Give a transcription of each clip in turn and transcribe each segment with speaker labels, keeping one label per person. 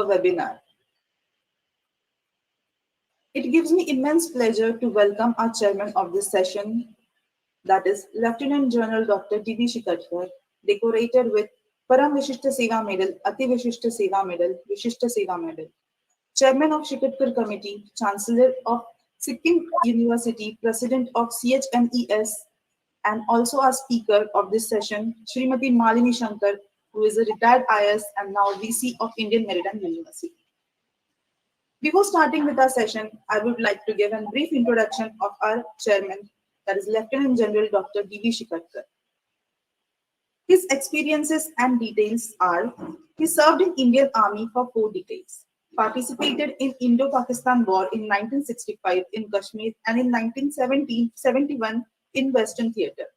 Speaker 1: webinar. It gives me immense pleasure to welcome our chairman of this session, that is Lieutenant General Dr. D.V. Shikatkar, decorated with Param Vishishta Seva Medal, Ati Vishishta Seva Medal, Vishishta Seva Medal. Chairman of Shikatkar Committee, Chancellor of Sikkim University, President of CHMES, and also our speaker of this session, Srimati Malini Shankar, who is a retired IS and now VC of Indian Maritime University. Before starting with our session, I would like to give a brief introduction of our chairman, that is Lieutenant General Dr. D.V. Shikatkar. His experiences and details are: he served in Indian Army for 4 decades, participated in Indo-Pakistan War in 1965 in Kashmir and in 1971 in Western Theatre.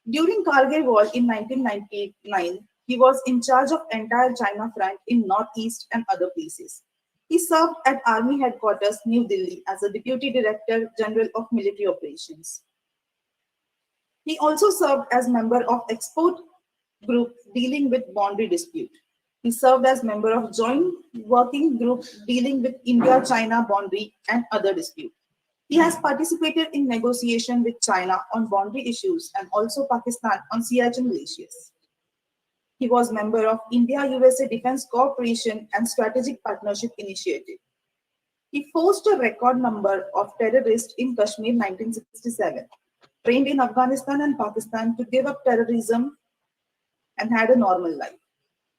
Speaker 1: During Kargil War in 1999, he was in charge of entire China front in Northeast and other places. He served at Army Headquarters, New Delhi, as a Deputy Director General of Military Operations. He also served as member of Export Group dealing with boundary dispute. He served as member of Joint Working Group dealing with India-China boundary and other dispute. He has participated in negotiation with China on boundary issues and also Pakistan on Siachen glaciers. He was member of India-USA Defense Cooperation and Strategic Partnership Initiative. He forced a record number of terrorists in Kashmir 1967, trained in Afghanistan and Pakistan to give up terrorism and had a normal life.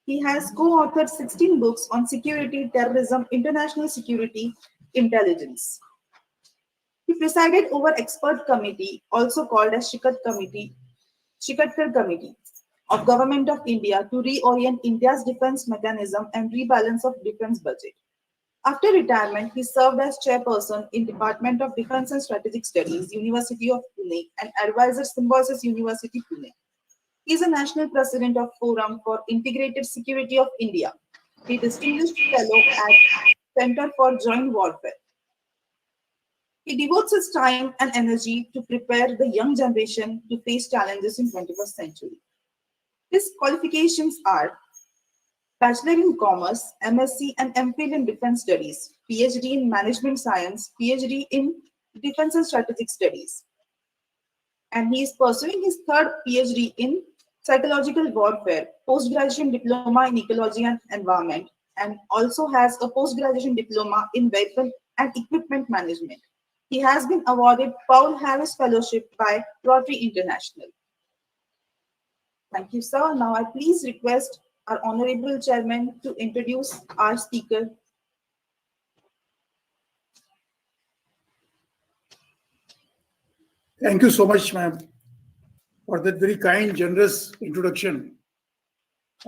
Speaker 1: He has co-authored 16 books on security, terrorism, international security, intelligence. He presided over expert committee, also called as Shikatkar Committee of Government of India to reorient India's defense mechanism and rebalance of defense budget. After retirement, he served as chairperson in Department of Defense and Strategic Studies, University of Pune, and advisor Symbiosis University, Pune. He is a national president of Forum for Integrated Security of India. He distinguished fellow at Center for Joint Warfare. He devotes his time and energy to prepare the young generation to face challenges in 21st century. His qualifications are Bachelor in Commerce, MSc and MPhil in Defense Studies, PhD in Management Science, PhD in Defense and Strategic Studies. And he is pursuing his third PhD in Psychological Warfare, Post-Graduation Diploma in Ecology and Environment, and also has a Post-Graduation Diploma in Weapon and Equipment Management. He has been awarded Paul Harris Fellowship by Rotary International. Thank you, sir. Now I please request our Honorable Chairman to introduce our speaker.
Speaker 2: Thank you so much, ma'am, for that very kind, generous introduction.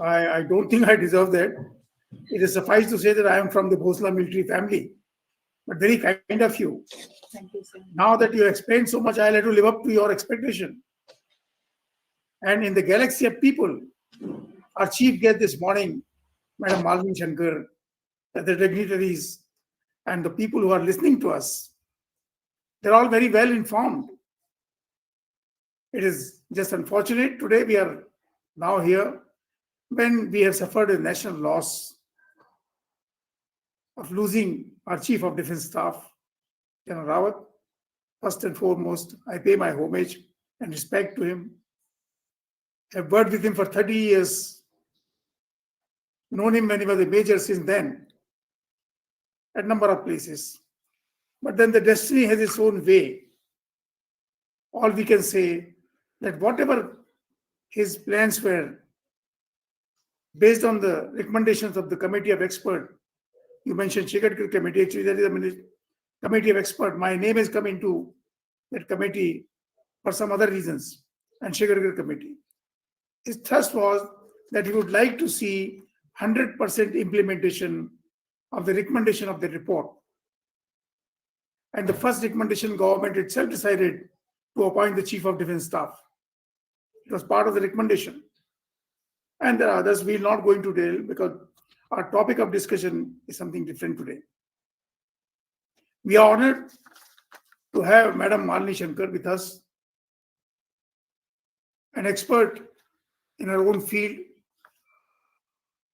Speaker 2: I don't think I deserve that. It is suffice to say that I am from the Bhosla military family, but very kind of you.
Speaker 1: Thank you, sir.
Speaker 2: Now that you explained so much, I'll have to live up to your expectation. And in the galaxy of people, our chief guest this morning, Madam Malini Shankar, the dignitaries, and the people who are listening to us, they're all very well informed. It is just unfortunate today we are now here when we have suffered a national loss of losing our Chief of Defense Staff, General Rawat. First and foremost, I pay my homage and respect to him. I've worked with him for 30 years, known him when he was a major since then, at a number of places. But then the destiny has its own way. All we can say that whatever his plans were, based on the recommendations of the committee of expert, you mentioned Shikatkar committee, actually that is a committee of expert. My name has come into that committee for some other reasons, and Shikatkar committee. His thrust was that he would like to see 100% implementation of the recommendation of the report. And the first recommendation, government itself decided to appoint the Chief of Defense Staff. It was part of the recommendation. And there are others we are not going to deal because our topic of discussion is something different today. We are honored to have Madam Malini Shankar with us, an expert in her own field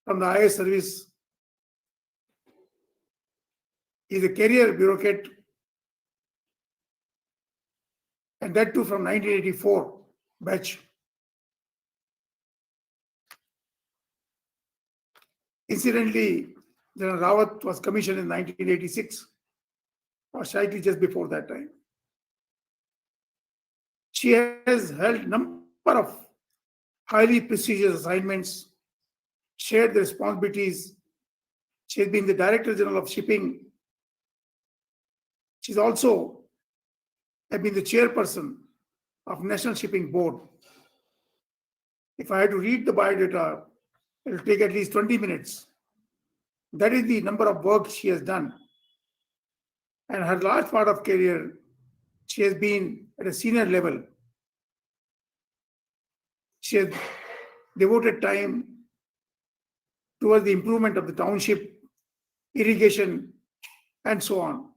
Speaker 2: from the IAS service He's a career bureaucrat, and that too from 1984 batch. Incidentally, General Rawat was commissioned in 1986, or slightly just before that time. She has held number of highly prestigious assignments, shared the responsibilities. She has been the Director General of Shipping. She's also been the chairperson of National Shipping Board. If I had to read the biodata, it will take at least 20 minutes. That is the number of work she has done. And her large part of career, she has been at a senior level. She has devoted time towards the improvement of the township, irrigation, and so on.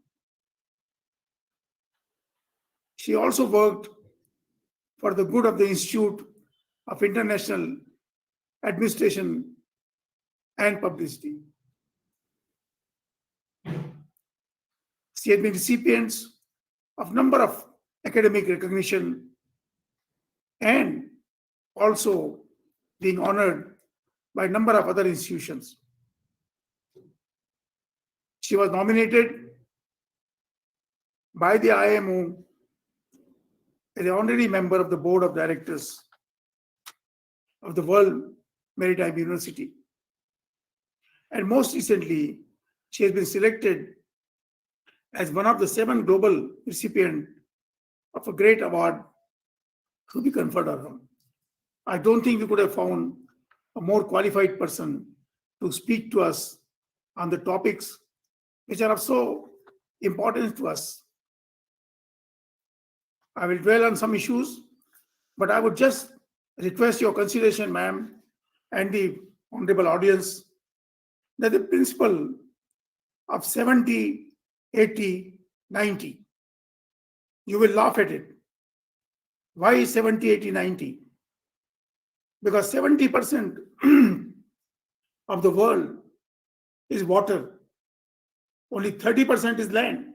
Speaker 2: She also worked for the good of the Institute of International Administration and Publicity. She has been recipients of number of academic recognition and also being honored by a number of other institutions. She was nominated by the IMO as an honorary member of the board of directors of the World Maritime University. And most recently, she has been selected as one of the 7 global recipients of a great award to be conferred on her. I don't think we could have found a more qualified person to speak to us on the topics which are of so importance to us. I will dwell on some issues, but I would just request your consideration, ma'am, and the honorable audience, that the principle of 70, 80, 90, you will laugh at it. Why 70, 80, 90? Because 70% of the world is water, only 30% is land.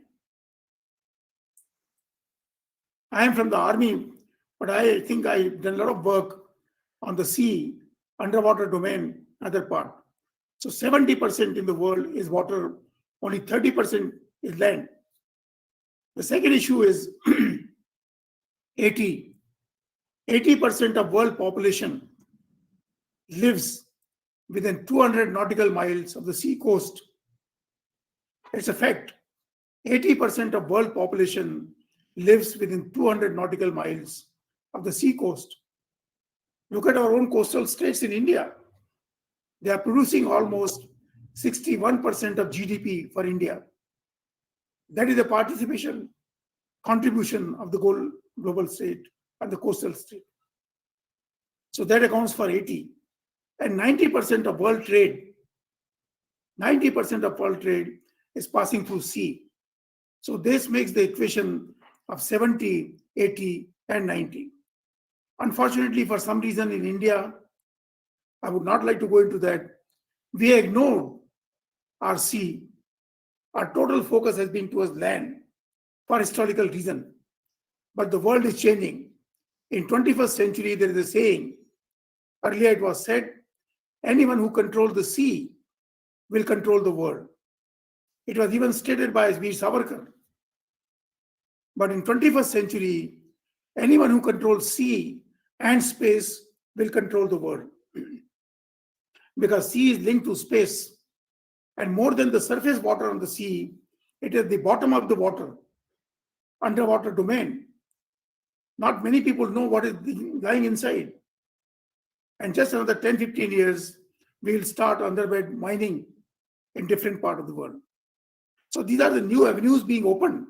Speaker 2: I am from the army, but I think I've done a lot of work on the sea, underwater domain, other part. So 70% in the world is water, only 30% is land. The second issue is 80. 80% of world population lives within 200 nautical miles of the sea coast. It's a fact. 80% of world population lives within 200 nautical miles of the sea coast. Look at our own coastal states in India. They are producing almost 61% of GDP for India. That is the contribution of the global state and the coastal state. So that accounts for 80. And 90% of world trade, 90% of world trade is passing through sea. So this makes the equation of 70, 80, and 90. Unfortunately, for some reason in India, I would not like to go into that, we ignored our sea. Our total focus has been towards land for historical reason. But the world is changing. In 21st century, there is a saying, earlier it was said, anyone who controls the sea will control the world. It was even stated by Veer Savarkar. But in 21st century, anyone who controls sea and space will control the world. Because sea is linked to space. And more than the surface water on the sea, it is the bottom of the water, underwater domain. Not many people know what is lying inside. And just another 10, 15 years, we will start underbed mining in different part of the world. So these are the new avenues being opened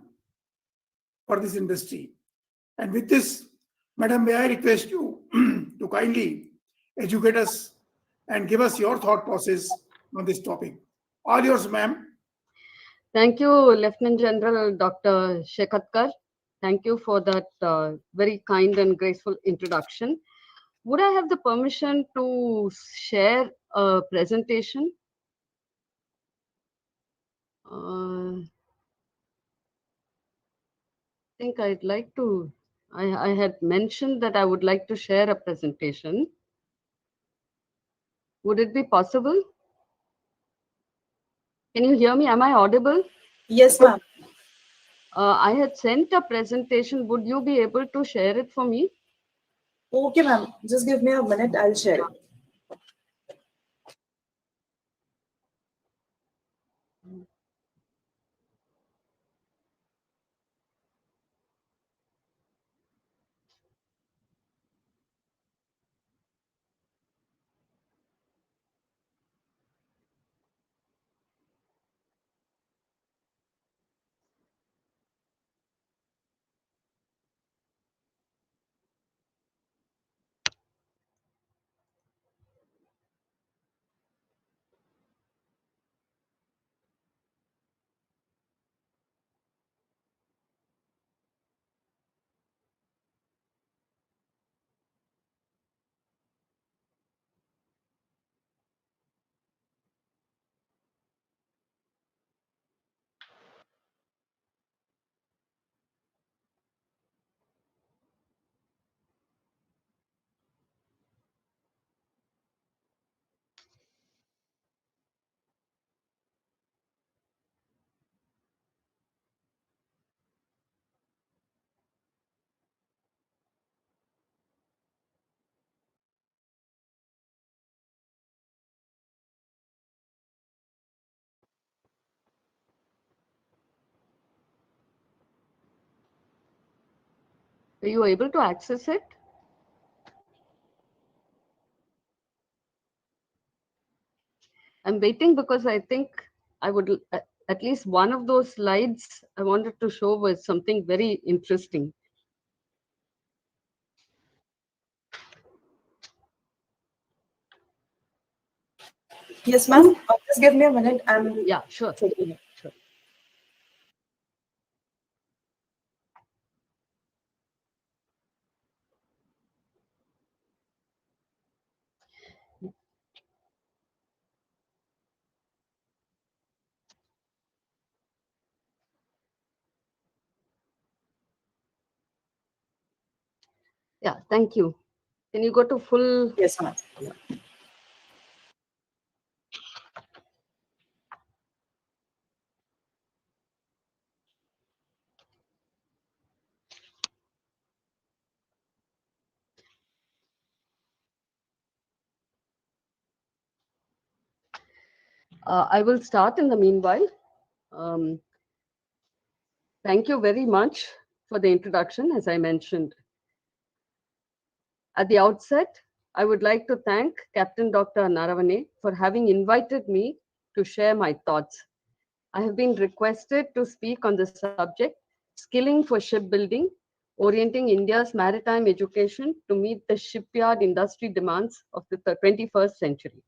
Speaker 2: for this industry. And with this, Madam, may I request you to kindly educate us and give us your thought process on this topic. All yours, ma'am.
Speaker 3: Thank you, Lieutenant General Dr. Shekatkar. Thank you for that very kind and graceful introduction. Would I have the permission to share a presentation? think I'd like to, I had mentioned that I would like to share a presentation. Would it be possible? Can you hear me? Am I audible?
Speaker 1: Yes, ma'am.
Speaker 3: I had sent a presentation. Would you be able to share it for me?
Speaker 1: Okay, ma'am. Just give me a minute. I'll share it.
Speaker 3: Are you able to access it? I'm waiting because I think I would, at least one of those slides I wanted to show was something very interesting.
Speaker 1: Yes, ma'am. Just give me a minute. I'm
Speaker 3: Yeah, sure.
Speaker 1: checking it.
Speaker 3: Sure. Yeah, thank you. Can you go to full?
Speaker 1: Yes, ma'am.
Speaker 3: I will start in the meanwhile. Um, Thank you very much for the introduction, as I mentioned. At the outset, I would like to thank Captain Dr. Naravane for having invited me to share my thoughts. I have been requested to speak on the subject, Skilling for Shipbuilding, Orienting India's Maritime Education to meet the shipyard industry demands of the 21st century.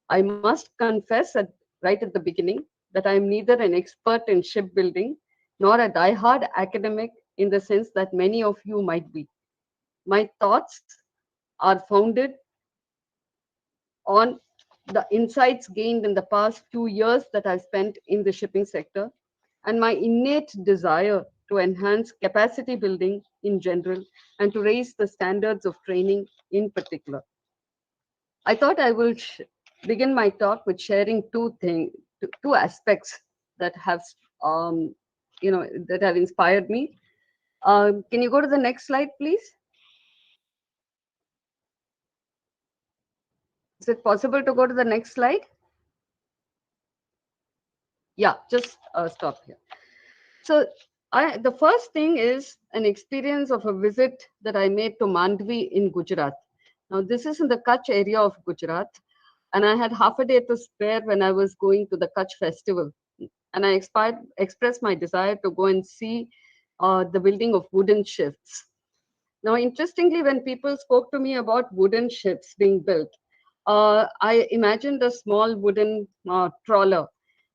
Speaker 3: I must confess right at the beginning that I am neither an expert in shipbuilding nor a die-hard academic in the sense that many of you might be. My thoughts are founded on the insights gained in the past few years that I've spent in the shipping sector and my innate desire to enhance capacity building in general and to raise the standards of training in particular. I thought I will begin my talk with sharing two aspects that have, that have inspired me. Can you go to the next slide, please? Is it possible to go to the next slide? Yeah, just stop here. So the first thing is an experience of a visit that I made to Mandvi in Gujarat. Now, this is in the Kutch area of Gujarat, and I had half a day to spare when I was going to the Kutch festival. And I expressed my desire to go and see the building of wooden ships. Now, interestingly, when people spoke to me about wooden ships being built, I imagined a small wooden trawler.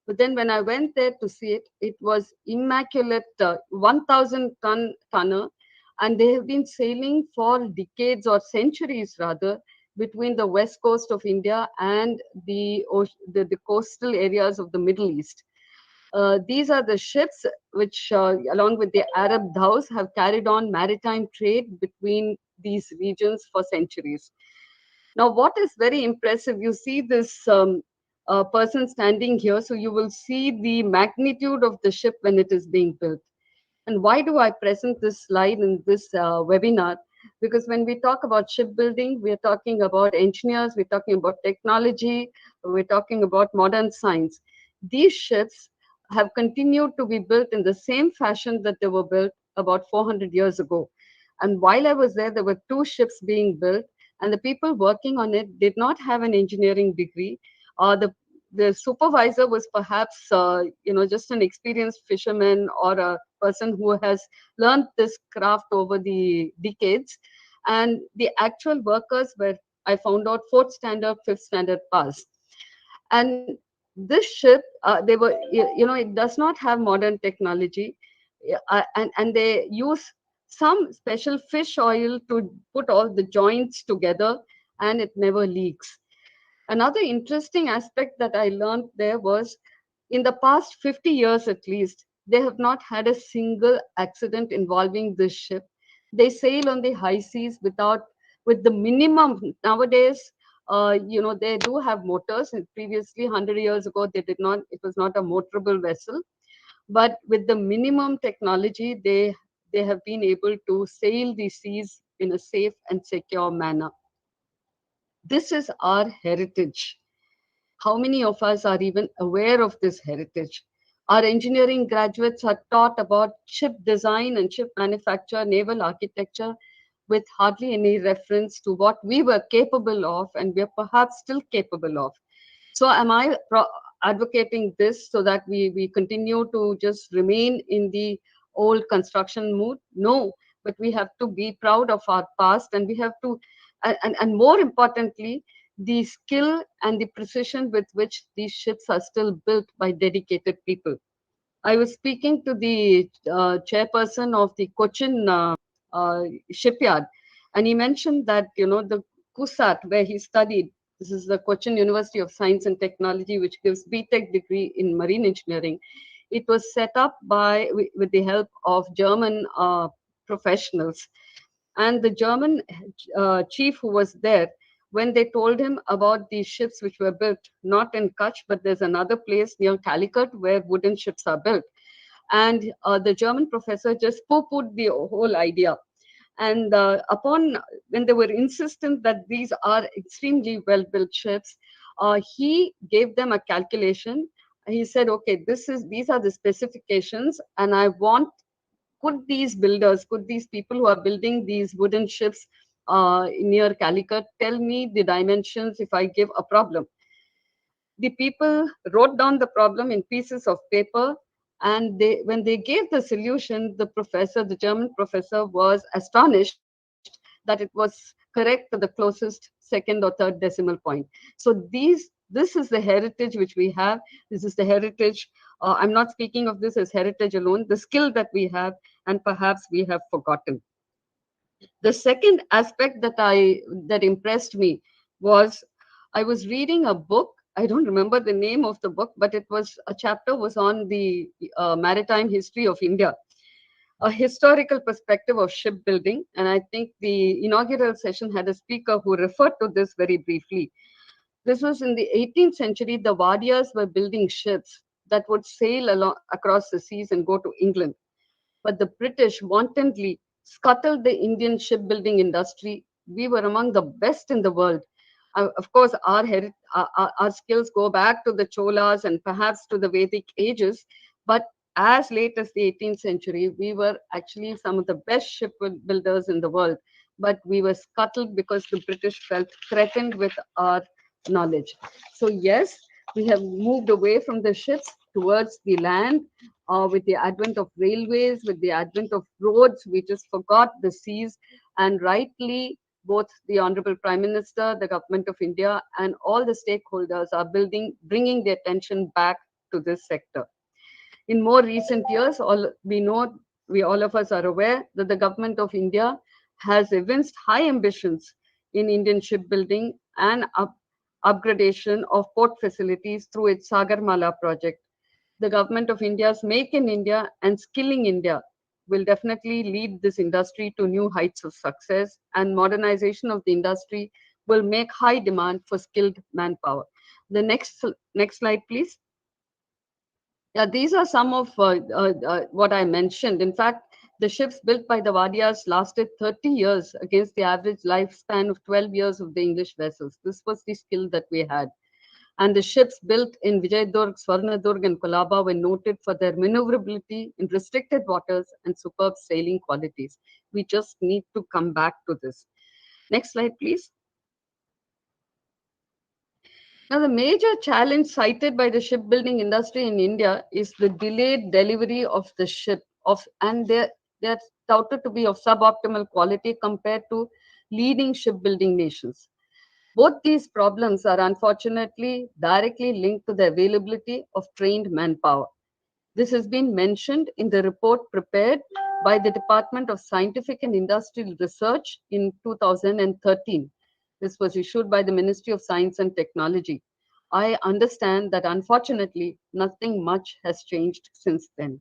Speaker 3: But then when I went there to see it, it was immaculate 1,000 tonner, and they have been sailing for decades or centuries rather between the west coast of India and the coastal areas of the Middle East. These are the ships which, along with the Arab dhows, have carried on maritime trade between these regions for centuries. Now, what is very impressive, you see this person standing here, so you will see the magnitude of the ship when it is being built. And why do I present this slide in this webinar? Because when we talk about shipbuilding, we're talking about engineers, we're talking about technology, we're talking about modern science. These ships have continued to be built in the same fashion that they were built about 400 years ago. And while I was there were two ships being built, and the people working on it did not have an engineering degree. The supervisor was perhaps just an experienced fisherman or a person who has learned this craft over the decades, and the actual workers were, I found out, fourth standard, fifth standard pass. And this ship, they were, it does not have modern technology. And they use some special fish oil to put all the joints together, and it never leaks. Another interesting aspect that I learned there was, in the past 50 years at least, they have not had a single accident involving this ship. They sail on the high seas with the minimum. Nowadays, they do have motors, and previously, 100 years ago, they did not, it was not a motorable vessel. But with the minimum technology, they have been able to sail the seas in a safe and secure manner. This is our heritage. How many of us are even aware of this heritage? Our engineering graduates are taught about ship design and ship manufacture, naval architecture, with hardly any reference to what we were capable of and we are perhaps still capable of. So am I advocating this so that we continue to just remain in the old construction mood? No, but we have to be proud of our past, and we have to, and more importantly, the skill and the precision with which these ships are still built by dedicated people. I was speaking to the chairperson of the Cochin uh, shipyard, and he mentioned that, the CUSAT, where he studied, this is the Cochin University of Science and Technology, which gives BTech degree in marine engineering. It was set up with the help of German professionals. And the German chief who was there, when they told him about these ships which were built, not in Kutch, but there's another place near Calicut where wooden ships are built. And the German professor just poo-pooed the whole idea. And when they were insistent that these are extremely well-built ships, he gave them a calculation. He said, okay, these are the specifications, and I want, could these people who are building these wooden ships near Calicut tell me the dimensions if I give a problem? The people wrote down the problem in pieces of paper, and when they gave the solution, the German professor, was astonished that it was correct to the closest second or third decimal point. So this is the heritage which we have. This is the heritage. I'm not speaking of this as heritage alone, the skill that we have, and perhaps we have forgotten. The second aspect that impressed me was, I was reading a book. I don't remember the name of the book, but a chapter was on the maritime history of India, a historical perspective of shipbuilding. And I think the inaugural session had a speaker who referred to this very briefly. This was in the 18th century. The Wadias were building ships that would sail across the seas and go to England. But the British wantonly scuttled the Indian shipbuilding industry. We were among the best in the world. Of course, our skills go back to the Cholas and perhaps to the Vedic ages, but as late as the 18th century, we were actually some of the best shipbuilders in the world. But we were scuttled because the British felt threatened with our knowledge. So yes, we have moved away from the ships towards the land. With the advent of railways, with the advent of roads, we just forgot the seas. And rightly, both the Honorable Prime Minister, the Government of India, and all the stakeholders are bringing the attention back to this sector. In more recent years, all of us are aware that the Government of India has evinced high ambitions in Indian shipbuilding and upgradation of port facilities through its Sagarmala project. The government of India's Make in India and Skilling India will definitely lead this industry to new heights of success, and modernization of the industry will make high demand for skilled manpower. The next slide, please. Yeah, these are some of what I mentioned. In fact, the ships built by the Wadias lasted 30 years against the average lifespan of 12 years of the English vessels. This was the skill that we had. And the ships built in Vijayadurg, Swarnadurg, and Colaba were noted for their maneuverability in restricted waters and superb sailing qualities. We just need to come back to this. Next slide, please. Now, the major challenge cited by the shipbuilding industry in India is the delayed delivery of the ship, and they're touted to be of suboptimal quality compared to leading shipbuilding nations. Both these problems are unfortunately directly linked to the availability of trained manpower. This has been mentioned in the report prepared by the Department of Scientific and Industrial Research in 2013. This was issued by the Ministry of Science and Technology. I understand that unfortunately nothing much has changed since then.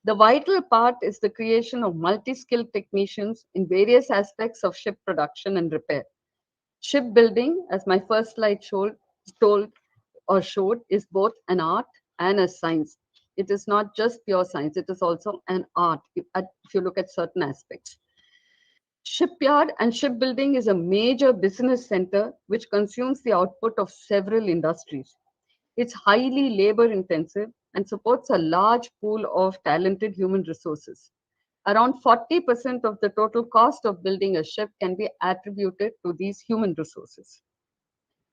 Speaker 3: The vital part is the creation of multi skilled technicians in various aspects of ship production and repair. Shipbuilding, as my first slide showed, is both an art and a science. It is not just pure science, it is also an art if you look at certain aspects. Shipyard and shipbuilding is a major business center which consumes the output of several industries. It's highly labor intensive and supports a large pool of talented human resources. Around 40% of the total cost of building a ship can be attributed to these human resources.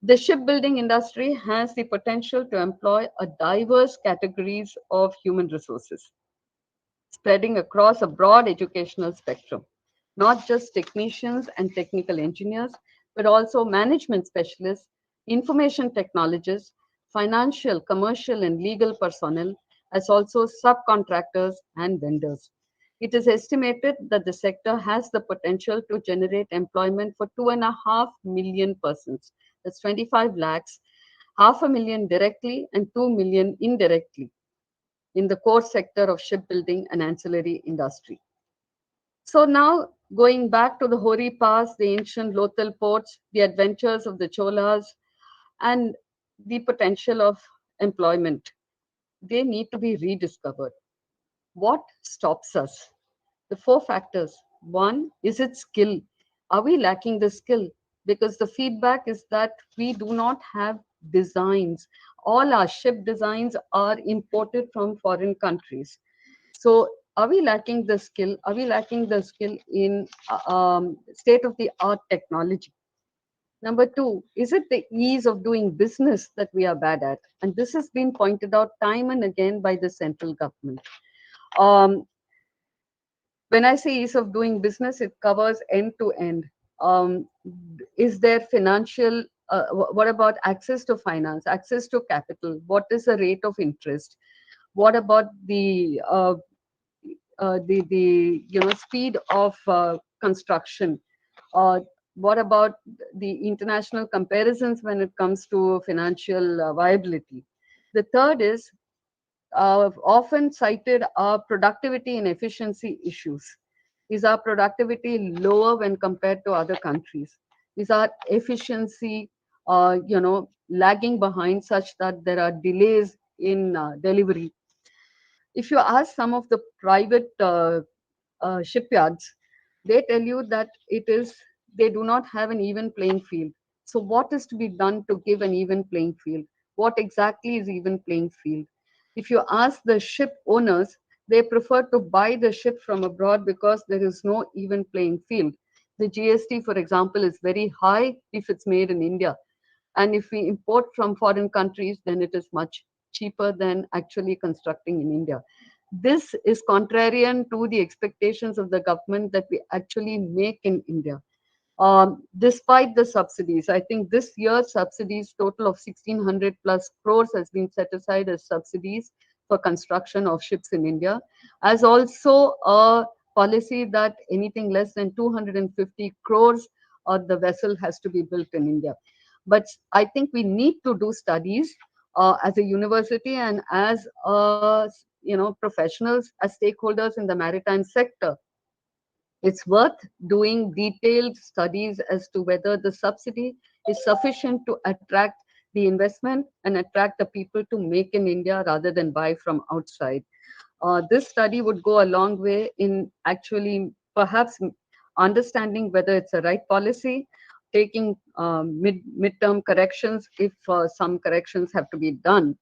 Speaker 3: The shipbuilding industry has the potential to employ a diverse categories of human resources, spreading across a broad educational spectrum, not just technicians and technical engineers, but also management specialists, information technologists, financial, commercial, and legal personnel, as also subcontractors and vendors. It is estimated that the sector has the potential to generate employment for 2.5 million persons. That's 25 lakhs, half a million directly and 2 million indirectly in the core sector of shipbuilding and ancillary industry. So now going back to the Hori Pass, the ancient Lothal ports, the adventures of the Cholas, and the potential of employment, they need to be rediscovered. What stops us? The four factors. One, is it skill? Are we lacking the skill? Because the feedback is that we do not have designs. All our ship designs are imported from foreign countries. So, are we lacking the skill? Are we lacking the skill in state of the art technology? Number two, is it the ease of doing business that we are bad at? And this has been pointed out time and again by the central government. Um, when I say ease of doing business, it covers end to end. Is there financial, what about access to finance, access to capital? What is the rate of interest? What about the speed of construction? What about the international comparisons when it comes to financial viability? The third is often cited are productivity and efficiency issues. Is our productivity lower when compared to other countries? Is our efficiency, lagging behind such that there are delays in delivery? If you ask some of the private shipyards, they tell you that they do not have an even playing field. So what is to be done to give an even playing field? What exactly is even playing field? If you ask the ship owners, they prefer to buy the ship from abroad because there is no even playing field. The GST, for example, is very high if it's made in India. And if we import from foreign countries, then it is much cheaper than actually constructing in India. This is contrarian to the expectations of the government that we actually make in India. Despite the subsidies, I think this year subsidies total of 1600 plus crores has been set aside as subsidies for construction of ships in India, as also a policy that anything less than 250 crores the vessel has to be built in India. But I think we need to do studies as a university and as professionals, as stakeholders in the maritime sector, it's worth doing detailed studies as to whether the subsidy is sufficient to attract the investment and attract the people to make in India rather than buy from outside. This study would go a long way in actually perhaps understanding whether it's a right policy, taking midterm corrections if some corrections have to be done.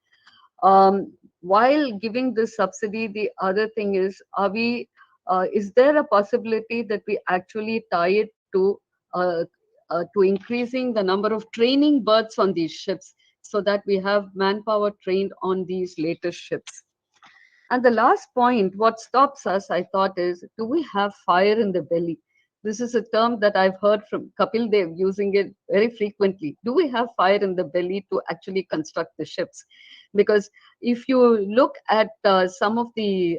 Speaker 3: While giving this subsidy, the other thing is, is there a possibility that we actually tie it uh, to increasing the number of training berths on these ships so that we have manpower trained on these latest ships? And the last point, what stops us, I thought, is do we have fire in the belly? This is a term that I've heard from Kapil Dev using it very frequently. Do we have fire in the belly to actually construct the ships? Because if you look at some of the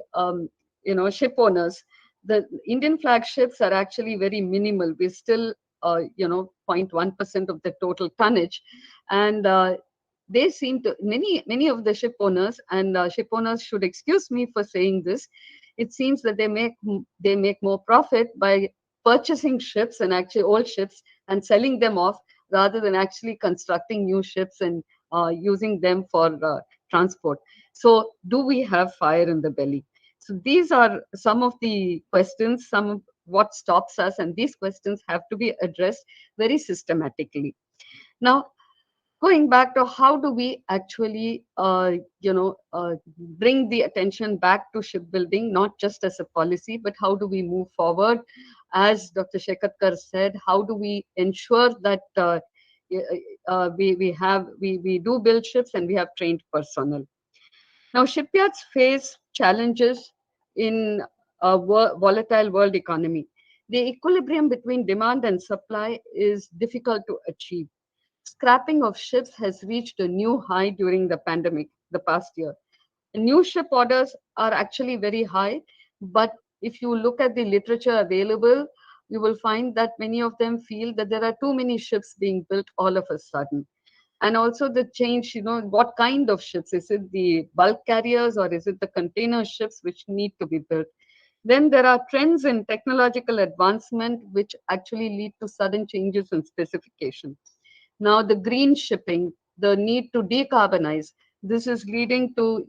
Speaker 3: ship owners, the Indian flag ships are actually very minimal. We're still 0.1% of the total tonnage, and they seem to many of the ship owners, and ship owners should excuse me for saying this, it seems that they make more profit by purchasing ships and actually old ships and selling them off rather than actually constructing new ships and using them for transport. So do we have fire in the belly? So these are some of the questions, some of what stops us, and these questions have to be addressed very systematically. Now, going back to how do we actually bring the attention back to shipbuilding, not just as a policy, but how do we move forward? As Dr. Shekatkar said, how do we ensure that we do build ships and we have trained personnel? Now, shipyards face challenges in a volatile world economy. The equilibrium between demand and supply is difficult to achieve. Scrapping of ships has reached a new high during the pandemic, the past year. New ship orders are actually very high, but if you look at the literature available, you will find that many of them feel that there are too many ships being built all of a sudden. And also the change, what kind of ships? Is it the bulk carriers or is it the container ships which need to be built? Then there are trends in technological advancement which actually lead to sudden changes in specification. Now, the green shipping, the need to decarbonize, this is leading to,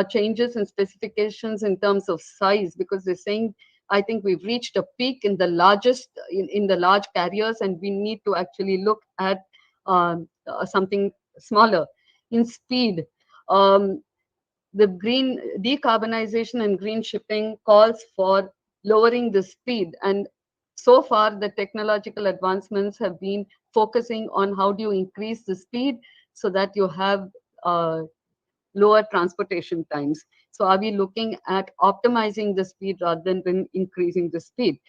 Speaker 3: changes in specifications in terms of size, because they're saying, I think we've reached a peak in the in the large carriers, and we need to actually look at something smaller. In speed, um, the green decarbonization and green shipping calls for lowering the speed, and so far the technological advancements have been focusing on how do you increase the speed so that you have uh, lower transportation times. So are we looking at optimizing the speed rather than increasing the speed?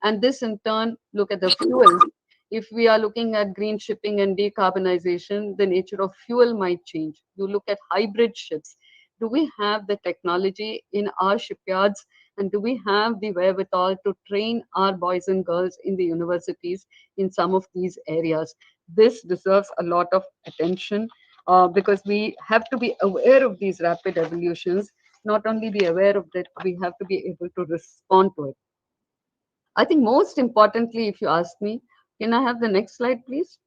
Speaker 3: And this in turn, look at the fuel. If we are looking at green shipping and decarbonization, the nature of fuel might change. You look at hybrid ships. Do we have the technology in our shipyards, and do we have the wherewithal to train our boys and girls in the universities in some of these areas? This deserves a lot of attention because we have to be aware of these rapid evolutions. Not only be aware of it, we have to be able to respond to it. I think most importantly, if you ask me, can I have the next slide, please?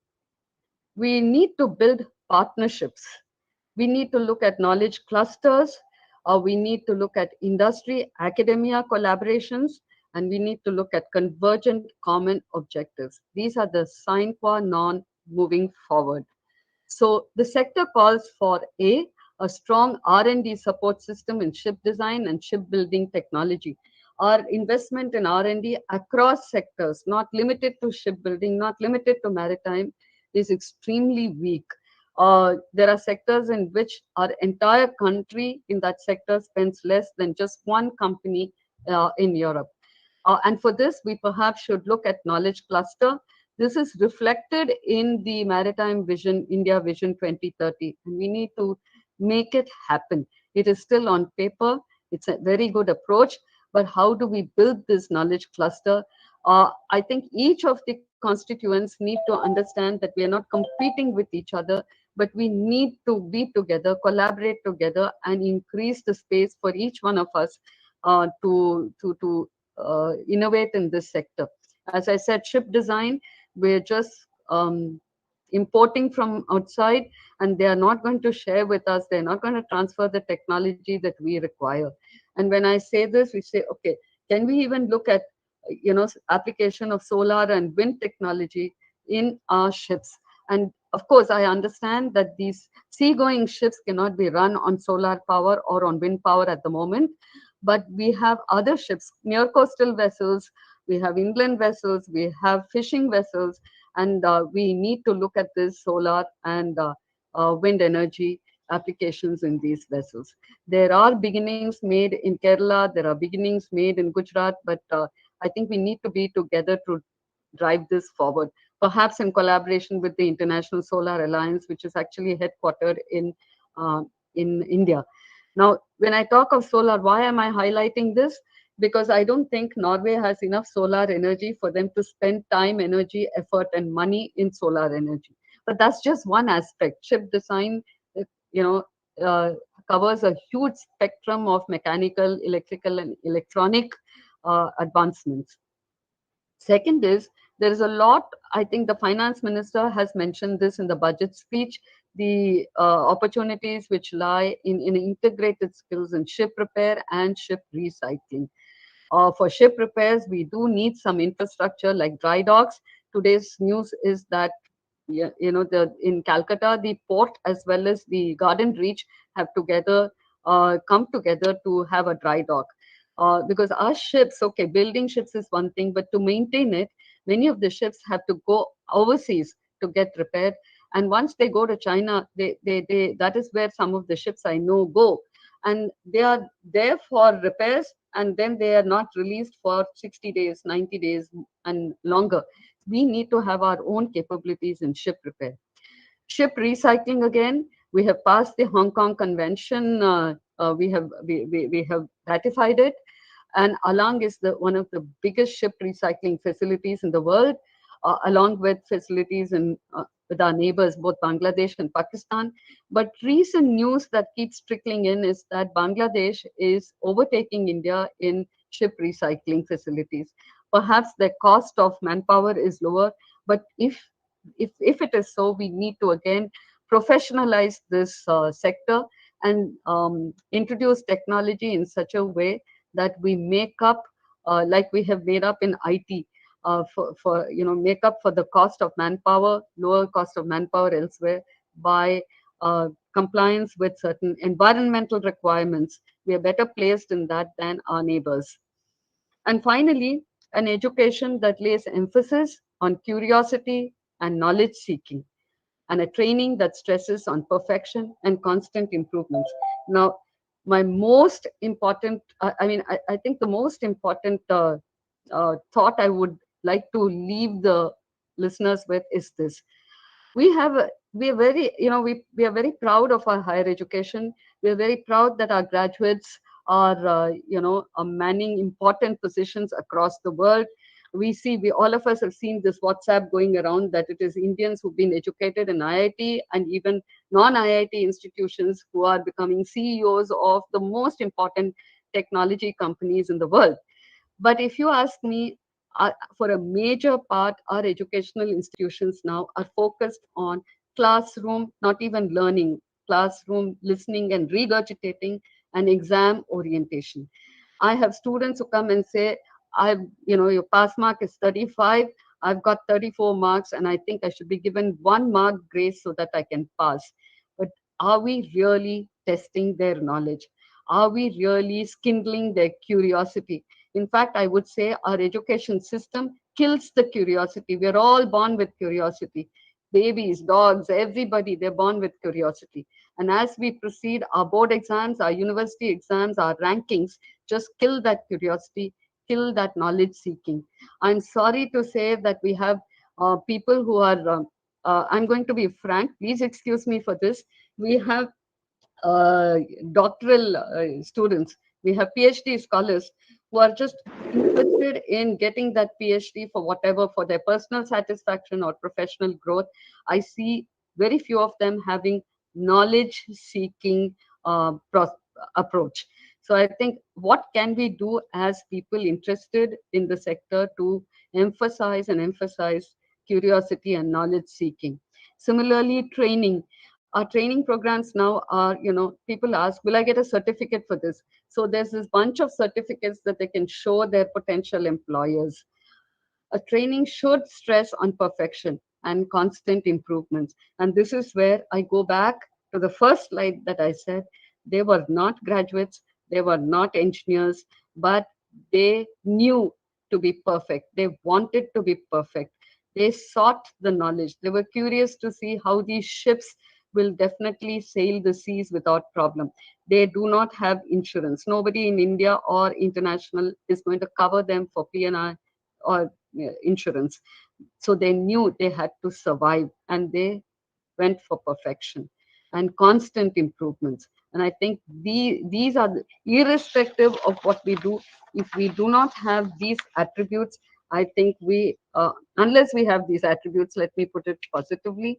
Speaker 3: We need to build partnerships. We need to look at knowledge clusters, or we need to look at industry, academia collaborations, and we need to look at convergent common objectives. These are the sine qua non moving forward. So the sector calls for a strong R&D support system in ship design and shipbuilding technology. Our investment in R&D across sectors, not limited to shipbuilding, not limited to maritime, is extremely weak. There are sectors in which our entire country in that sector spends less than just one company in Europe. And for this, we perhaps should look at knowledge cluster. This is reflected in the Maritime Vision, India Vision 2030, and we need to make it happen. It is still on paper. It's a very good approach, but how do we build this knowledge cluster? I think each of the constituents need to understand that we are not competing with each other, but we need to be together, collaborate together, and increase the space for each one of us to innovate in this sector. As I said, ship design, we're just importing from outside, and they are not going to share with us. They're not going to transfer the technology that we require. And when I say this, we say, okay, can we even look at application of solar and wind technology in our ships? And of course, I understand that these seagoing ships cannot be run on solar power or on wind power at the moment, but we have other ships, near coastal vessels, we have inland vessels, we have fishing vessels, and we need to look at this solar and wind energy applications in these vessels. There are beginnings made in Kerala, there are beginnings made in Gujarat, but I think we need to be together to drive this forward, perhaps in collaboration with the International Solar Alliance, which is actually headquartered uh, in India. Now, when I talk of solar, why am I highlighting this? Because I don't think Norway has enough solar energy for them to spend time, energy, effort, and money in solar energy. But that's just one aspect. Ship design, uh, you know, uh, covers a huge spectrum of mechanical, electrical, and electronic advancements. Second is, there is a lot, I think the finance minister has mentioned this in the budget speech, the opportunities which lie in integrated skills in ship repair and ship recycling. For ship repairs, we do need some infrastructure like dry docks. Today's news is that the in Calcutta, the port as well as the Garden Reach have together come together to have a dry dock. Because our ships, okay, building ships is one thing, but to maintain it, many of the ships have to go overseas to get repaired. And once they go to China, they that is where some of the ships I know go. And they are there for repairs, and then they are not released for 60 days, 90 days, and longer. We need to have our own capabilities in ship repair. Ship recycling, again, we have passed the Hong Kong Convention. We have ratified it, and Alang is one of the biggest ship recycling facilities in the world, along with facilities with our neighbors, both Bangladesh and Pakistan. But recent news that keeps trickling in is that Bangladesh is overtaking India in ship recycling facilities. Perhaps the cost of manpower is lower, but if it is so, we need to again professionalize this sector and introduce technology in such a way that we make up, like we have made up in IT, make up for the cost of manpower, lower cost of manpower elsewhere by compliance with certain environmental requirements. We are better placed in that than our neighbors. And finally, an education that lays emphasis on curiosity and knowledge seeking, and a training that stresses on perfection and constant improvements. Now, my most important, I think the most important thought I would like to leave the listeners with is this. We are very, we are very proud of our higher education. We are very proud that our graduates are, are manning important positions across the world. We all of us have seen this WhatsApp going around that it is Indians who've been educated in IIT and even non-IIT institutions who are becoming CEOs of the most important technology companies in the world. But if you ask me, for a major part, our educational institutions now are focused on classroom, not even learning, classroom listening and regurgitating, and exam orientation. I have students who come and say, your pass mark is 35. I've got 34 marks, and I think I should be given 1 mark grace so that I can pass. But are we really testing their knowledge? Are we really kindling their curiosity? In fact, I would say our education system kills the curiosity. We're all born with curiosity. Babies, dogs, everybody, they're born with curiosity. And as we proceed, our board exams, our university exams, our rankings just kill that curiosity, kill that knowledge seeking. I'm sorry to say that we have people who are, I'm going to be frank, please excuse me for this. We have doctoral students, we have PhD scholars who are just interested in getting that PhD for whatever, for their personal satisfaction or professional growth. I see very few of them having knowledge seeking approach. So I think what can we do as people interested in the sector to emphasize curiosity and knowledge seeking. Similarly, training. Our training programs now are, people ask, will I get a certificate for this? So there's this bunch of certificates that they can show their potential employers. A training should stress on perfection and constant improvements. And this is where I go back to the first slide that I said. They were not graduates, they were not engineers, but they knew to be perfect. They wanted to be perfect. They sought the knowledge. They were curious to see how these ships will definitely sail the seas without problem. They do not have insurance. Nobody in India or international is going to cover them for P&I or insurance. So they knew they had to survive, and they went for perfection and constant improvements. And I think these are irrespective of what we do. If we do not have these attributes, I think unless we have these attributes, let me put it positively,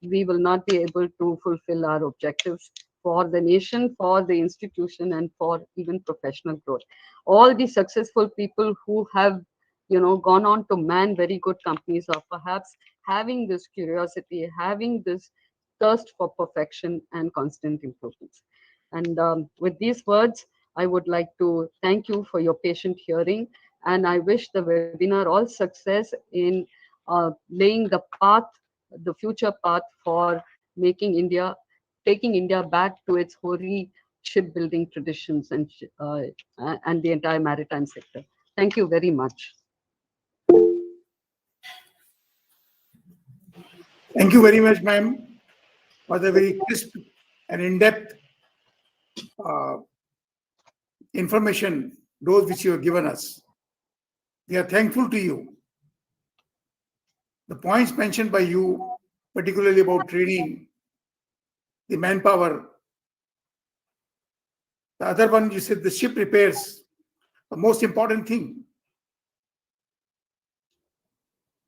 Speaker 3: we will not be able to fulfill our objectives for the nation, for the institution, and for even professional growth. All the successful people who have gone on to man very good companies are perhaps having this curiosity, having this thirst for perfection and constant improvements. And with these words, I would like to thank you for your patient hearing, and I wish the webinar all success in laying the path, the future path for taking India back to its hoary shipbuilding traditions and the entire maritime sector. Thank you very much.
Speaker 2: Thank you very much, ma'am, for the very crisp and in-depth uh, information, those which you have given us. We are thankful to you. The points mentioned by you, particularly about training, the manpower. The other one, you said the ship repairs, the most important thing.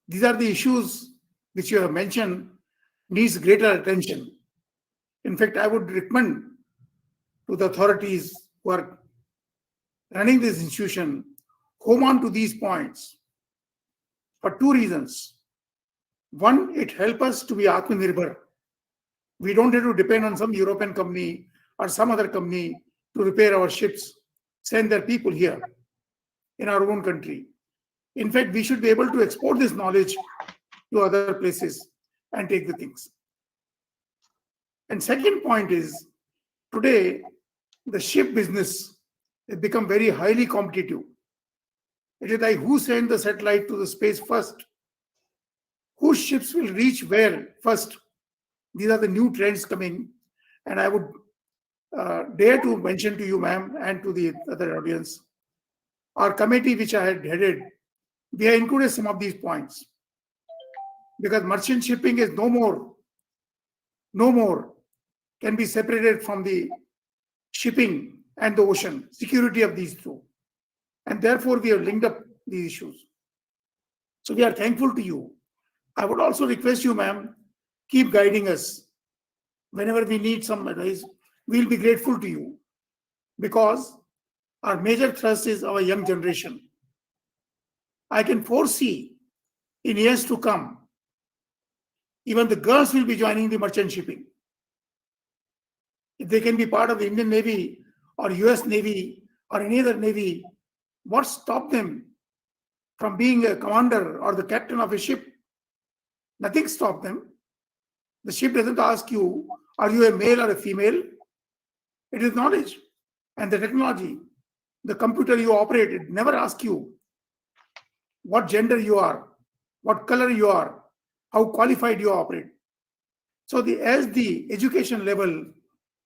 Speaker 2: These are the issues which you have mentioned needs greater attention. In fact, I would recommend to the authorities who are running this institution, home on to these points for two reasons. One, it helps us to be Atmanirbhar. We don't have to depend on some European company or some other company to repair our ships, send their people here in our own country. In fact, we should be able to export this knowledge to other places and take the things. And second point is, today, the ship business has become very highly competitive. It is like who sent the satellite to the space first? Whose ships will reach where first? These are the new trends coming. And I would dare to mention to you, ma'am, and to the other audience, our committee which I had headed, we have included some of these points. Because merchant shipping is no more can be separated from the shipping and the ocean, security of these two. And therefore, we have linked up these issues. So we are thankful to you. I would also request you, ma'am, keep guiding us. Whenever we need some advice, we'll be grateful to you, because our major thrust is our young generation. I can foresee in years to come, even the girls will be joining the merchant shipping. If they can be part of the Indian Navy or US Navy or any other Navy, what stopped them from being a commander or the captain of a ship? Nothing stopped them. The ship doesn't ask you, are you a male or a female? It is knowledge and the technology. The computer you operate, it never asks you what gender you are, what color you are, how qualified you operate. So as the education level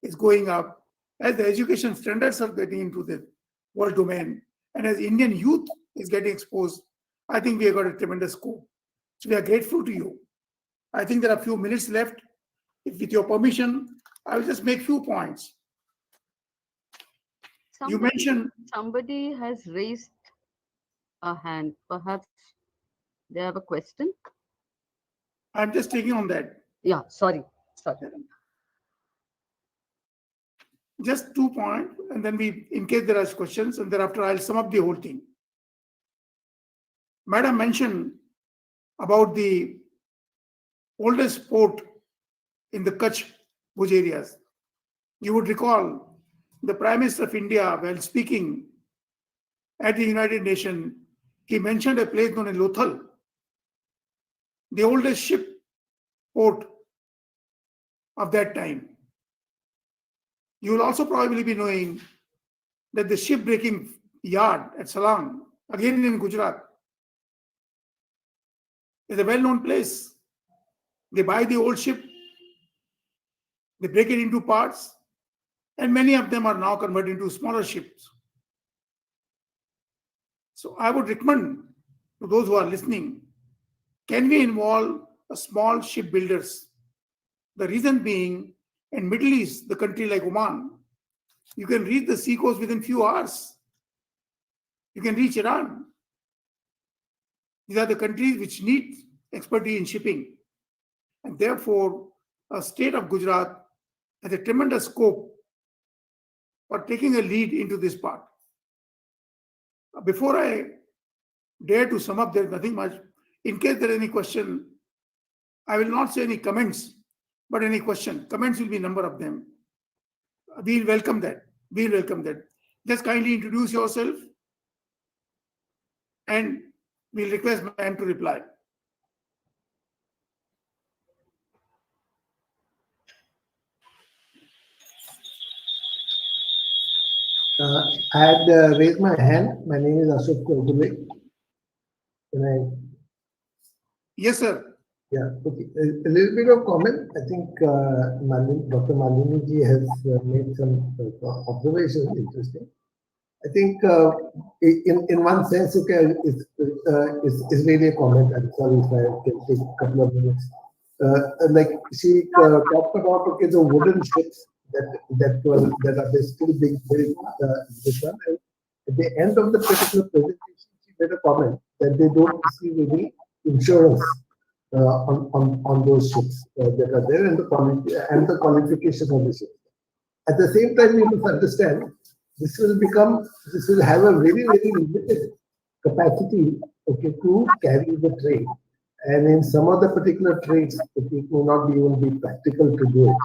Speaker 2: is going up, as the education standards are getting into the world domain, and as Indian youth is getting exposed, I think we have got a tremendous scope. So we are grateful to you. I think there are a few minutes left. If with your permission, I will just make few points. You mentioned
Speaker 3: somebody has raised a hand. Perhaps they have a question.
Speaker 2: I'm just taking on that.
Speaker 3: Yeah, sorry.
Speaker 2: Just 2 points, and then in case there are questions, and thereafter I'll sum up the whole thing. Madam mentioned about the oldest port in the Kutch Bhuj areas. You would recall the Prime Minister of India, while speaking at the United Nations, he mentioned a place known as Lothal, the oldest ship port of that time. You will also probably be knowing that the shipbreaking yard at Salang, again in Gujarat, is a well-known place. They buy the old ship, they break it into parts, and many of them are now converted into smaller ships. So I would recommend to those who are listening, can we involve a small shipbuilders? The reason being, in Middle East, the country like Oman, you can reach the sea coast within few hours. You can reach Iran. These are the countries which need expertise in shipping. And therefore, a state of Gujarat has a tremendous scope for taking a lead into this part. Before I dare to sum up, there's nothing much. In case there is any question, I will not say any comments, but any question. Comments will be a number of them. We'll welcome that. We'll welcome that. Just kindly introduce yourself, and we'll request ma'am to reply.
Speaker 4: I had raised my hand. My name is Ashok Kodule. Can I?
Speaker 2: Yes, sir.
Speaker 4: Yeah, okay. A little bit of comment. I think Dr. Malini ji has made some observations interesting. I think in one sense, okay, it's really a comment. I'm sorry if I can take a couple of minutes. Like she talked about, okay, the wooden ships that are basically being built this one. And at the end of the particular presentation, she made a comment that they don't receive any insurance on those ships that are there and the qualification of the ships. At the same time, you must understand this will have a very limited capacity, okay, to carry the trade. And in some of the particular trades, it may not even be practical to do it,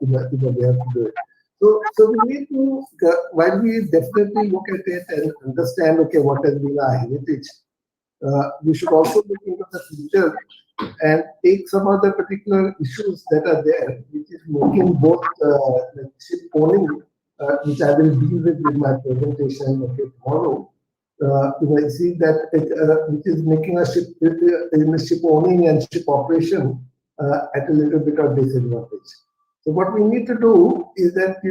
Speaker 4: we have to do it. So we need to, while we definitely look at it and understand, okay, what has been our heritage, we should also look into the future and take some of the particular issues that are there, which is making both ship owning, which I will deal with in my presentation, okay, tomorrow. I see that which is making a ship in ship owning and ship operation at a little bit of disadvantage. So what we need to do is that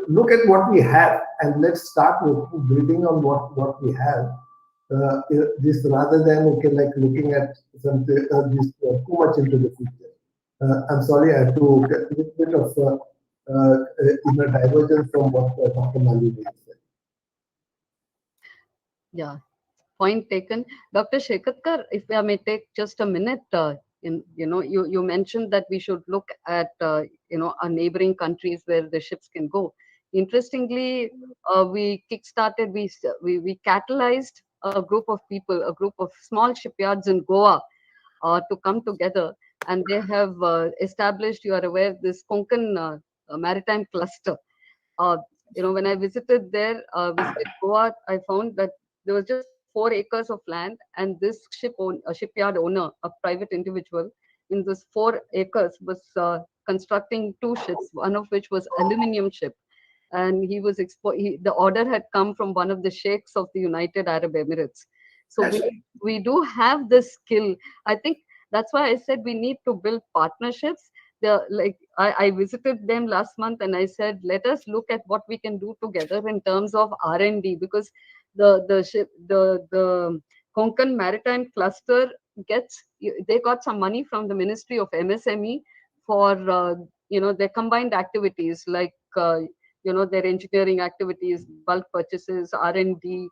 Speaker 4: look at what we have and let's start with building on what we have. This rather than looking at something this too much into the future. I'm sorry, I have to get a little bit of divergence from what Dr. Malini said.
Speaker 3: Yeah, point taken. Dr. Shekatkar, if I may take just a minute, you mentioned that we should look at our neighboring countries where the ships can go. Interestingly, we kickstarted, we catalyzed a group of people, a group of small shipyards in Goa to come together, and they have established, you are aware, this Konkan Maritime Cluster. When I visited Goa, I found that there was just 4 acres of land, and this shipyard owner, a private individual, in this 4 acres was constructing 2 ships, one of which was aluminium ship, and the order had come from one of the sheikhs of the United Arab Emirates. So we do have this skill. I think that's why I said we need to build partnerships. I visited them last month and I said, let us look at what we can do together in terms of R&D, because the Konkan Maritime Cluster they got some money from the Ministry of MSME for their combined activities like their engineering activities, bulk purchases, R&D,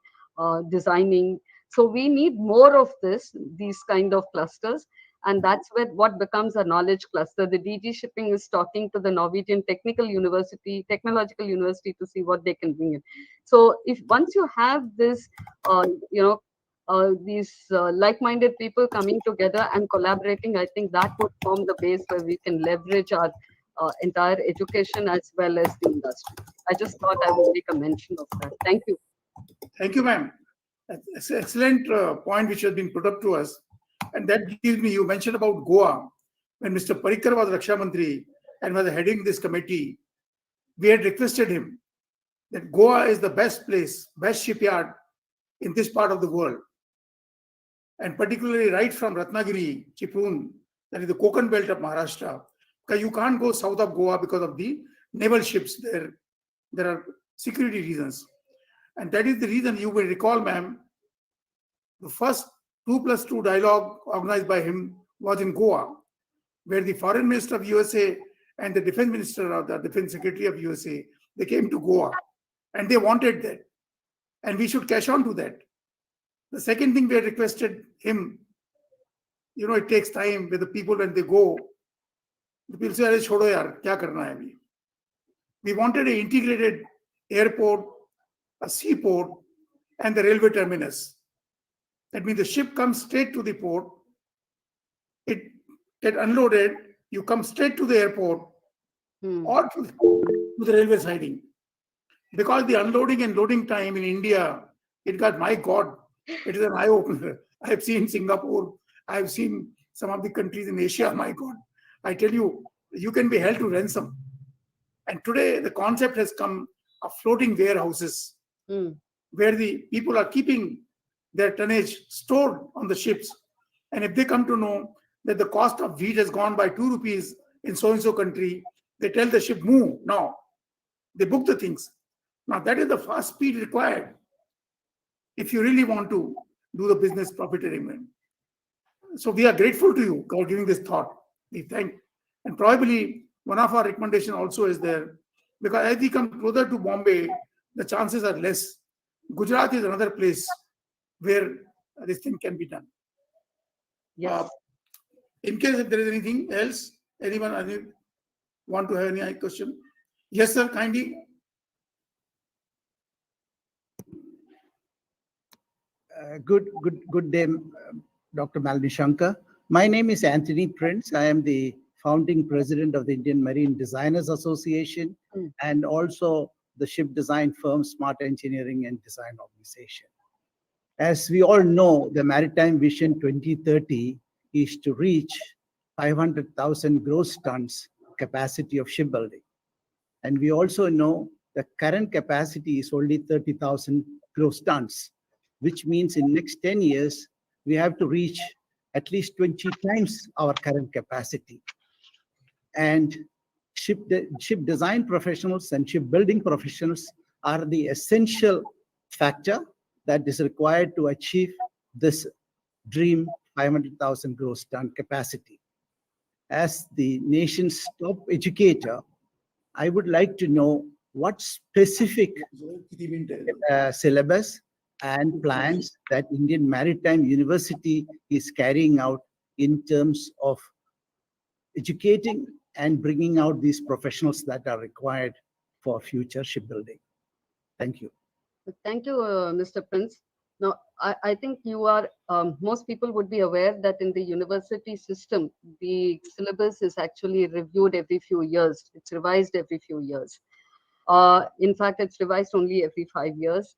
Speaker 3: designing. So we need more of these kind of clusters. And that's where what becomes a knowledge cluster. The DG Shipping is talking to the Norwegian Technological University to see what they can bring in. So if once you have this, you know, these like-minded people coming together and collaborating, I think that would form the base where we can leverage our entire education as well as the industry. I just thought I would make a mention of that. Thank you.
Speaker 2: Thank you, ma'am. It's an excellent point which has been put up to us. And that gives me, you mentioned about Goa. When Mr. Parikar was Raksha Mantri and was heading this committee, we had requested him that Goa is the best place, best shipyard in this part of the world. And particularly right from Ratnagiri, Chiprun, that is the Konkan belt of Maharashtra. Because you can't go south of Goa because of the naval ships there. There are security reasons. And that is the reason you will recall, ma'am, the first 2+2 dialogue organized by him was in Goa, where the foreign minister of USA and the defense minister or the defense secretary of USA, they came to Goa and they wanted that. And we should cash on to that. The second thing we had requested him, you know, it takes time with the people when they go. The people say, "Arey, chodo yaar, kya karna hai abhi?" We wanted an integrated airport, a seaport, and the railway terminus. That means the ship comes straight to the port, it get unloaded, you come straight to the airport or to the railway siding. Because the unloading and loading time in India, it got, my God, it is an eye-opener. I have seen Singapore, I have seen some of the countries in Asia, my God. I tell you, you can be held to ransom. And today the concept has come of floating warehouses where the people are keeping their tonnage stored on the ships. And if they come to know that the cost of wheat has gone by 2 rupees in so-and-so country, they tell the ship, move now. They book the things. Now that is the fast speed required if you really want to do the business profiteering. So we are grateful to you for giving this thought. We thank. And probably one of our recommendations also is there, because as we come closer to Bombay, the chances are less. Gujarat is another place where this thing can be done.
Speaker 3: Yes.
Speaker 2: In case if there is anything else, anyone want to have any question? Yes, sir, kindly.
Speaker 5: Good day, Dr. Malini Shankar. My name is Anthony Prince. I am the founding president of the Indian Marine Designers Association and also the ship design firm Smart Engineering and Design Organization. As we all know, the Maritime Vision 2030 is to reach 500,000 gross tons capacity of shipbuilding. And we also know the current capacity is only 30,000 gross tons, which means in next 10 years, we have to reach at least 20 times our current capacity. And ship design professionals and shipbuilding professionals are the essential factor that is required to achieve this dream 500,000 gross ton capacity. As the nation's top educator, I would like to know what specific syllabus and plans that Indian Maritime University is carrying out in terms of educating and bringing out these professionals that are required for future shipbuilding. Thank you.
Speaker 3: Thank you, Mr. Prince. Now, I think you are, most people would be aware that in the university system, the syllabus is actually reviewed every few years. It's revised every few years. In fact, it's revised only every 5 years.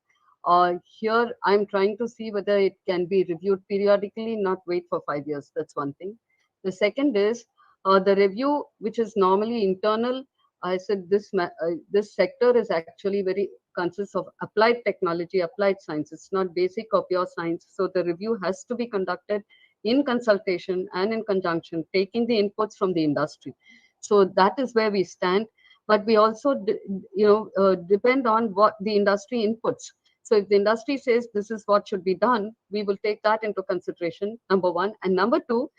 Speaker 3: Here, I'm trying to see whether it can be reviewed periodically, not wait for 5 years. That's one thing. The second is the review, which is normally internal. I said this sector is actually very consists of applied technology, applied science. It's not basic or pure science. So the review has to be conducted in consultation and in conjunction, taking the inputs from the industry. So that is where we stand. But we also, depend on what the industry inputs. So if the industry says this is what should be done, we will take that into consideration, number one. And number two,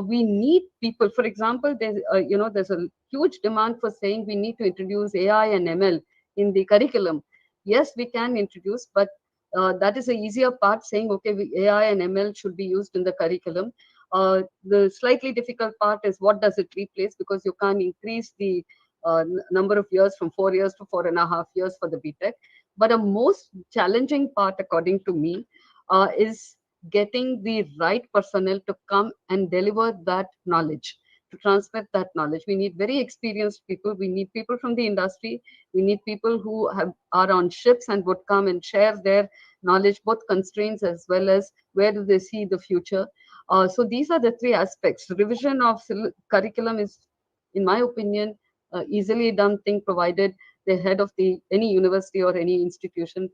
Speaker 3: we need people. For example, there's a huge demand for saying we need to introduce AI and ML in the curriculum. Yes, we can introduce, but that is the easier part, saying, okay, AI and ML should be used in the curriculum. The slightly difficult part is what does it replace, because you can't increase the number of years from 4 years to 4.5 years for the BTech. But a most challenging part, according to me, is getting the right personnel to come and deliver that knowledge, to transmit that knowledge. We need very experienced people. We need people from the industry. We need people who are on ships and would come and share their knowledge, both constraints as well as where do they see the future. So these are the three aspects. Revision of curriculum is, in my opinion, easily done thing, provided the head of any university or any institution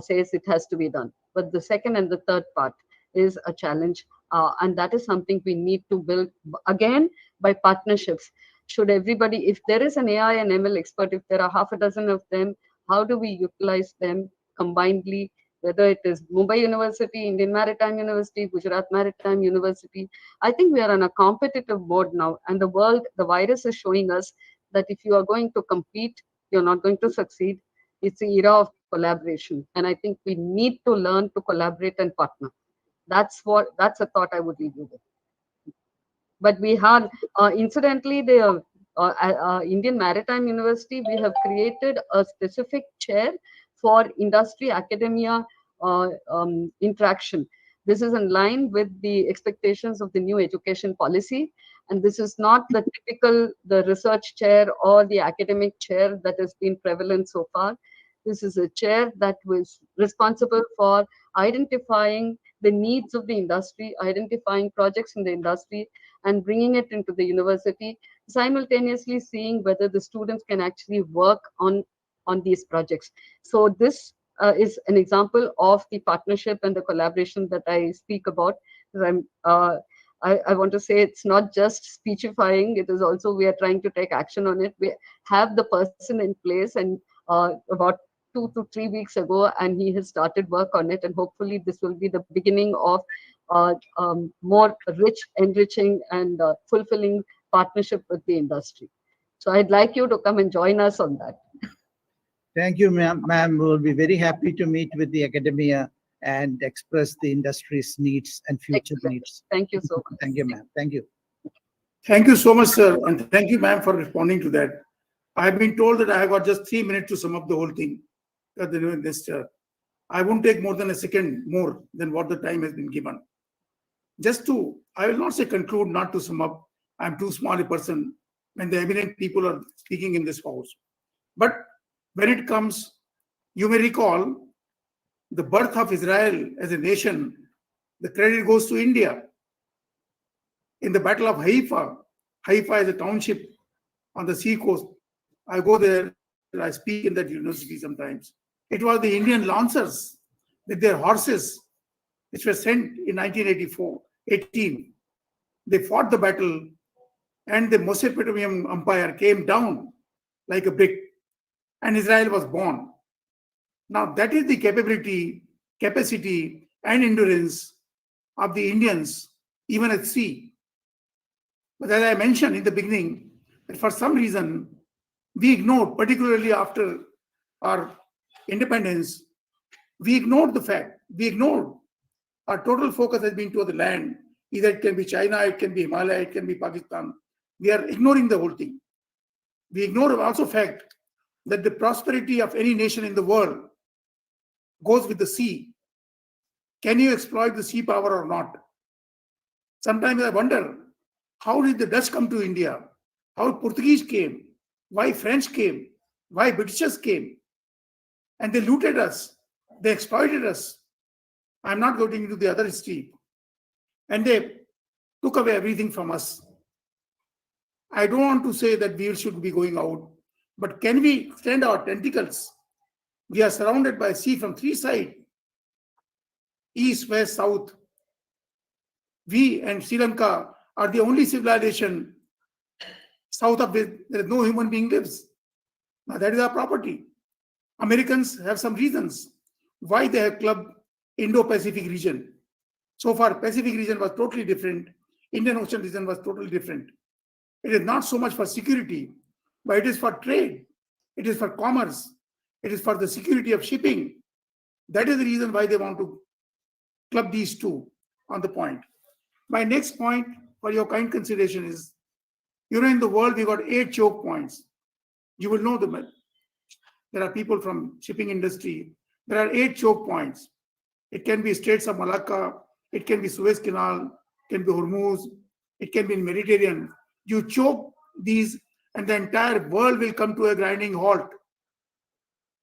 Speaker 3: says it has to be done. But the second and the third part is a challenge, and that is something we need to build again by partnerships. Should everybody, if there is an AI and ML expert, if there are half a dozen of them, how do we utilize them combinedly? Whether it is Mumbai University, Indian Maritime University, Gujarat Maritime University, I think we are on a competitive mode now, and the virus is showing us that if you are going to compete, you're not going to succeed. It's the era of collaboration, and I think we need to learn to collaborate and partner. That's a thought I would leave you with. But we had, incidentally, the Indian Maritime University, we have created a specific chair for industry academia interaction. This is in line with the expectations of the new education policy. And this is not the the research chair or the academic chair that has been prevalent so far. This is a chair that was responsible for identifying the needs of the industry, identifying projects in the industry, and bringing it into the university, simultaneously seeing whether the students can actually work on these projects. So this is an example of the partnership and the collaboration that I speak about. I want to say it's not just speechifying, it is also we are trying to take action on it. We have the person in place, and about 2 to 3 weeks ago, and he has started work on it, and hopefully this will be the beginning of more rich, enriching, and fulfilling partnership with the industry. So I'd like you to come and join us on that.
Speaker 5: Thank you, ma'am. We'll be very happy to meet with the academia and express the industry's needs and future
Speaker 3: Excellent.
Speaker 5: needs.
Speaker 3: Thank you so much.
Speaker 5: Thank you, ma'am. Thank you.
Speaker 2: Thank you so much, sir. And thank you, ma'am, for responding to that. I've been told that I have got just 3 minutes to sum up the whole thing. I won't take more than a second more than what the time has been given. I will not say conclude, not to sum up. I'm too small a person when the eminent people are speaking in this house. But when it comes, you may recall the birth of Israel as a nation, the credit goes to India. In the Battle of Haifa, Haifa is a township on the sea coast. I go there, I speak in that university sometimes. It was the Indian lancers with their horses, which were sent in 18. They fought the battle, and the Mesopotamian Empire came down like a brick, and Israel was born. Now, that is the capacity, and endurance of the Indians, even at sea. But as I mentioned in the beginning, that for some reason, we ignored, particularly after our independence, we ignored the fact, our total focus has been to the land. Either it can be China, it can be Himalaya, it can be Pakistan. We are ignoring the whole thing. We ignore also fact that the prosperity of any nation in the world goes with the sea. Can you exploit the sea power or not? Sometimes I wonder, how did the Dutch come to India? How Portuguese came? Why French came? Why Britishers came? And they looted us. They exploited us. I'm not going into the other history. And they took away everything from us. I don't want to say that we should be going out, but can we extend our tentacles? We are surrounded by sea from 3 sides, east, west, south. We and Sri Lanka are the only civilization south of which there is no human being lives. Now that is our property. Americans have some reasons why they have clubbed Indo-Pacific region. So far, Pacific region was totally different. Indian Ocean region was totally different. It is not so much for security, but it is for trade. It is for commerce. It is for the security of shipping. That is the reason why they want to club these two on the point. My next point for your kind consideration is, in the world, we got 8 choke points. You will know them. There are people from shipping industry. There are 8 choke points. It can be Straits of Malacca. It can be Suez Canal. It can be Hormuz. It can be in Mediterranean. You choke these and the entire world will come to a grinding halt.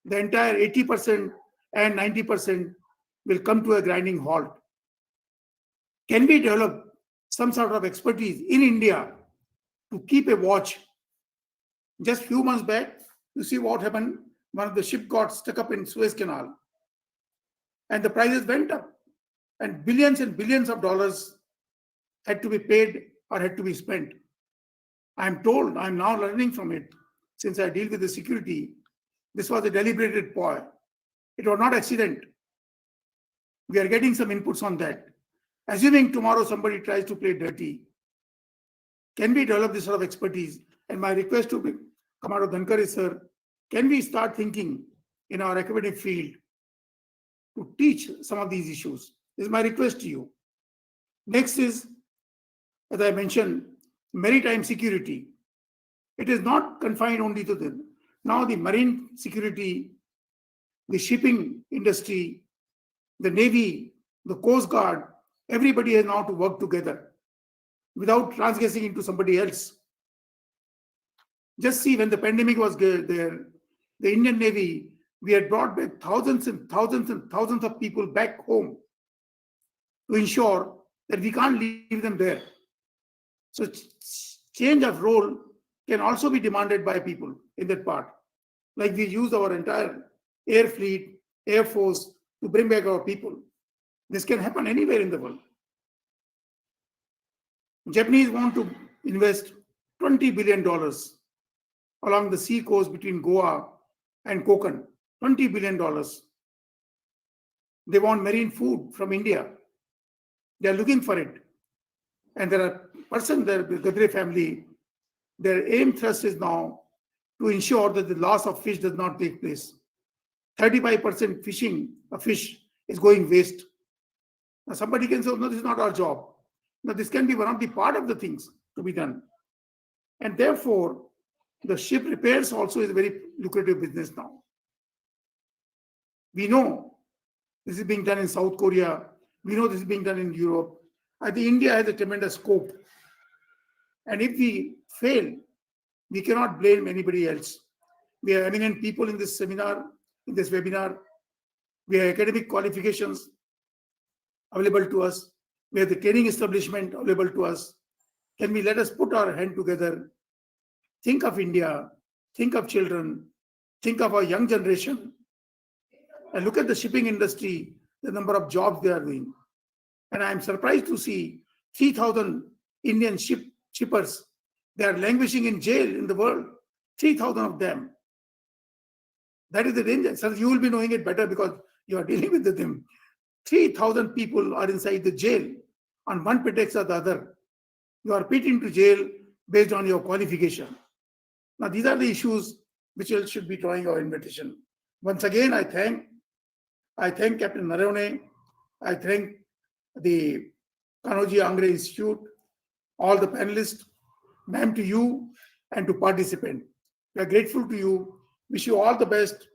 Speaker 2: The entire 80% and 90% will come to a grinding halt. Can we develop some sort of expertise in India to keep a watch? Just few months back, you see what happened. One of the ship got stuck up in Suez Canal and the prices went up and billions of dollars had to be paid or had to be spent. I'm told, I'm now learning from it, since I deal with the security, this was a deliberated ploy. It was not accident. We are getting some inputs on that. Assuming tomorrow somebody tries to play dirty, can we develop this sort of expertise? And my request to Commander Dhankar is, sir, can we start thinking in our academic field to teach some of these issues? This is my request to you. Next is, as I mentioned, maritime security. It is not confined only to them. Now the marine security, the shipping industry, the Navy, the Coast Guard, everybody has now to work together without transgressing into somebody else. Just see, when the pandemic was there, the Indian Navy, we had brought back thousands and thousands and thousands of people back home to ensure that we can't leave them there. So change of role can also be demanded by people in that part. Like we use our entire air fleet, air force to bring back our people. This can happen anywhere in the world. Japanese want to invest $20 billion along the sea coast between Goa and Konkan. $20 billion. They want marine food from India. They are looking for it. And there are persons there, the Gadre family, their aim thrust is now to ensure that the loss of fish does not take place. 35% fishing of fish is going waste. Now somebody can say, no, this is not our job. Now this can be one of the part of the things to be done. And therefore, the ship repairs also is a very lucrative business now. We know this is being done in South Korea. We know this is being done in Europe. I think India has a tremendous scope. And if we fail, we cannot blame anybody else. We are eminent people in this seminar, in this webinar. We have academic qualifications available to us. We have the training establishment available to us. Can we let us put our hand together, think of India, think of children, think of our young generation, and look at the shipping industry, the number of jobs they are doing. And I am surprised to see 3,000 Indian shippers. They are languishing in jail in the world. 3,000 of them. That is the danger. So you will be knowing it better because you are dealing with them. 3,000 people are inside the jail on one pretext or the other. You are put into jail based on your qualification. Now, these are the issues which should be drawing our invitation. Once again, I thank Captain Narone. I thank the Kanoji Angre Institute, all the panelists, ma'am, to you and to participant. We are grateful to you. Wish you all the best.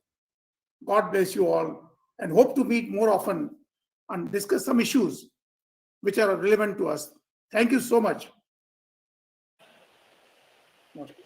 Speaker 2: God bless you all, and hope to meet more often and discuss some issues which are relevant to us. Thank you so much.